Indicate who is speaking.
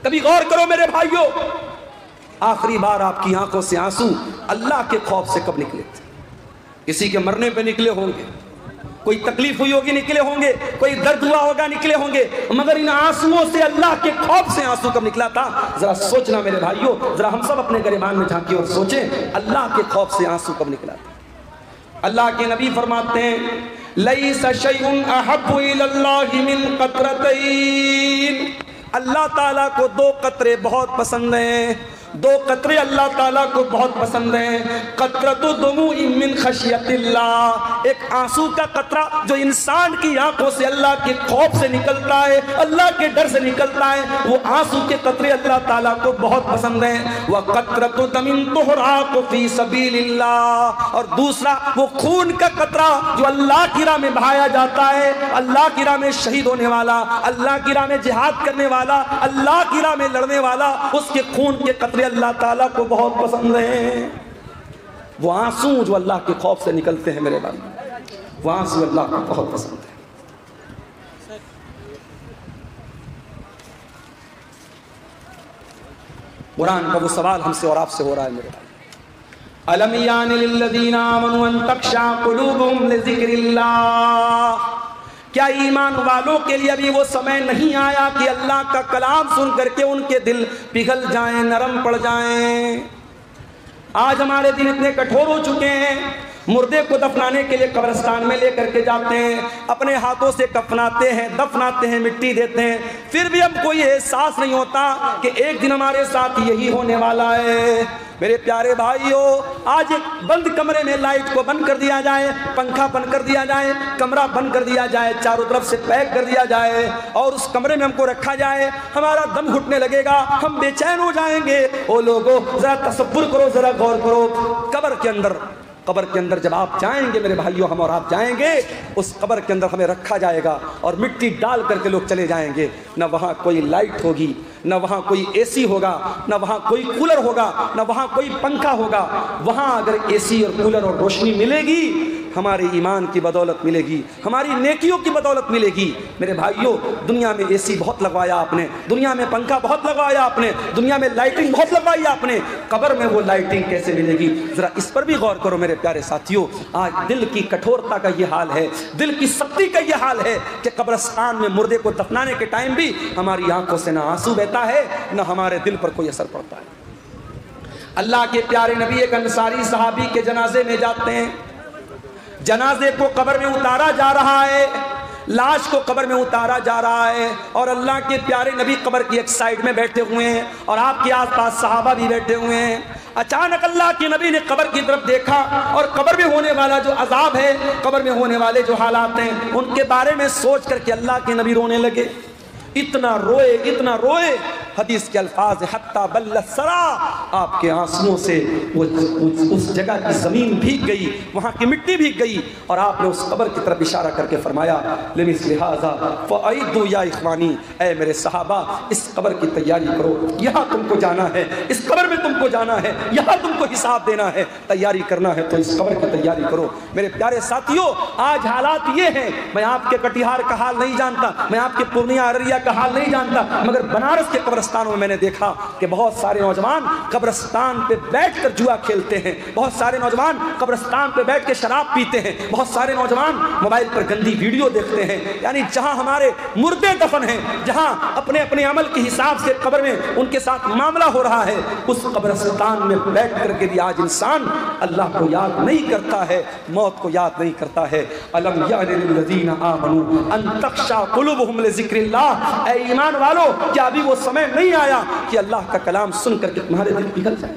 Speaker 1: کبھی غور کرو میرے بھائیوں، آخری بار آپ کی آنکھوں سے آنسو اللہ کے خوف سے کب نکلے تھے؟ کسی کے مرنے پہ نکلے ہوں گے، کوئی تکلیف ہوئی ہوگی نکلے ہوں گے، کوئی درد ہوا ہوگا نکلے ہوں گے، مگر ان آنسوؤں سے اللہ کے خوف سے آنسو کب نکلا تھا؟ ذرا سوچنا میرے بھائیوں، ذرا ہم سب اپنے گریبان میں جھانکیں اور سوچیں اللہ کے خوف سے آنسو کب نکلا تھا؟ اللہ کے نبی فرماتے ہیں لیس شیء احب الی اللہ من قطرتین، اللہ تعالیٰ کو دو قطرے بہت پسند ہیں، دو قطرے اللہ تعالیٰ کو بہت پسند ہیں، قطرۃ دموع من خشیت اللہ، ایک آنسو کا قطرہ جو انسان کی آنکھوں سے اللہ کے خوف سے نکلتا ہے، اللہ کے ڈر سے نکلتا ہے، وہ آنسو کے قطرے اللہ تعالیٰ کو بہت پسند ہیں۔ وقطرۃ دم تحراق فی سبیل اللہ، اور دوسرا وہ خون کا قطرہ جو اللہ کی راہ میں بہایا جاتا ہے، اللہ کی راہ میں شہید ہونے والا، اللہ کی راہ میں جہاد کرنے والا، اللہ کی راہ میں لڑنے والا، اس کے خون کے قطرے اللہ تعالیٰ کو بہت پسند ہیں۔ وہ آنسو جو اللہ کے خوف سے نکلتے ہیں میرے بھائی، وہ آنسو اللہ کو بہت پسند ہے۔ قرآن کا وہ سوال ہم سے اور آپ سے ہو رہا ہے میرے بھائی، أَلَمْ يَعْنِ لِلَّذِينَ آمَنُوا أَن تَخْشَعَ قُلُوبُهُمْ لِذِكْرِ اللَّهِ، کیا ایمان والوں کے لیے ابھی وہ سمے نہیں آیا کہ اللہ کا کلام سن کر کے ان کے دل پگھل جائیں، نرم پڑ جائیں؟ آج ہمارے دل اتنے کٹھور ہو چکے ہیں، مردے کو دفنانے کے لیے قبرستان میں لے کر کے جاتے ہیں، اپنے ہاتھوں سے کفناتے ہیں، دفناتے ہیں، مٹی دیتے ہیں، پھر بھی ہم کو یہ احساس نہیں ہوتا کہ ایک دن ہمارے ساتھ یہی ہونے والا ہے۔ میرے پیارے بھائیوں، آج ایک بند کمرے میں لائٹ کو بند کر دیا جائے، پنکھا بند کر دیا جائے، کمرہ بند کر دیا جائے، چاروں طرف سے پیک کر دیا جائے اور اس کمرے میں ہم کو رکھا جائے، ہمارا دم گھٹنے لگے گا، ہم بے چین ہو جائیں گے۔ او لوگوں ذرا تصور کرو، ذرا غور کرو، قبر کے اندر جب آپ جائیں گے میرے بھائیوں، ہم اور آپ جائیں گے، اس قبر کے اندر ہمیں رکھا جائے گا اور مٹی ڈال کر کے لوگ چلے جائیں گے، نہ وہاں کوئی لائٹ ہوگی، نہ وہاں کوئی اے سی ہوگا، نہ وہاں کوئی کولر ہوگا، نہ وہاں کوئی پنکھا ہوگا۔ وہاں اگر اے سی اور کولر اور روشنی ملے گی، ہمارے ایمان کی بدولت ملے گی، ہماری نیکیوں کی بدولت ملے گی۔ میرے بھائیوں، دنیا میں اے سی بہت لگوایا آپ نے، دنیا میں پنکھا بہت لگوایا آپ نے، دنیا میں لائٹنگ بہت لگوائی آپ نے، قبر میں وہ لائٹنگ کیسے ملے گی؟ ذرا اس پر بھی غور کرو میرے پیارے ساتھیوں۔ آج دل کی کٹھورتا کا یہ حال ہے، دل کی سختی کا یہ حال ہے کہ قبرستان میں مردے کو دفنانے کے ٹائم بھی ہماری آنکھوں سے نہ آنسو بہتا ہے، نہ ہمارے دل پر کوئی اثر پڑتا ہے۔ اللہ کے پیارے نبی ایک انصاری صحابی کے جنازے میں جاتے ہیں، جنازے کو قبر میں اتارا جا رہا ہے، لاش کو قبر میں اتارا جا رہا ہے، اور اللہ کے پیارے نبی قبر کی ایک سائیڈ میں بیٹھے ہوئے ہیں اور آپ کے آس پاس صحابہ بھی بیٹھے ہوئے ہیں۔ اچانک اللہ کے نبی نے قبر کی طرف دیکھا اور قبر میں ہونے والا جو عذاب ہے، قبر میں ہونے والے جو حالات ہیں، ان کے بارے میں سوچ کر کے اللہ کے نبی رونے لگے، اتنا روئے، حدیث کے الفاظ حتی بل الثری، آپ کے آنسوؤں سے اس جگہ کی زمین بھیگ گئی، وہاں کی مٹی بھیگ گئی، اور آپ نے اس قبر کی طرف اشارہ کر کے فرمایا لمثل ھذا فاعدوا یا اخوانی، اے میرے صحابہ اس قبر کی تیاری کرو، یہاں تم کو جانا ہے، اس قبر میں تم کو جانا ہے، یہاں تم کو حساب دینا ہے، تیاری کرنا ہے تو اس قبر کی تیاری کرو۔ میرے پیارے ساتھیوں، آج حالات یہ ہیں، میں آپ کے کٹیہار کا حال نہیں جانتا، میں آپ کے پورنیہ ارریہ کا حال نہیں جانتا، مگر بنارس کے قبرستانوں میں میں نے دیکھا کہ بہت سارے نوجوان قبرستان پہ بیٹھ کر جوا کھیلتے ہیں، بہت سارے نوجوان قبرستان پہ بیٹھ کے شراب پیتے ہیں، بہت سارے نوجوان موبائل پر گندی ویڈیو دیکھتے ہیں۔ یعنی جہاں ہمارے مردے دفن ہیں، جہاں اپنے اپنے عمل کے حساب سے قبر میں ان کے ساتھ معاملہ ہو رہا ہے، اس قبرستان میں بیٹھ کر کے بھی آج انسان اللہ کو یاد نہیں کرتا ہے، موت کو یاد نہیں کرتا ہے۔ الم یعن للذین آمنوا ان تخشع قلوبہم لذکر اللہ، اے ایمان والو، کیا ابھی وہ سمے نہیں آیا کہ اللہ کا کلام سن کر کے تمہارے دل پگھل جائے؟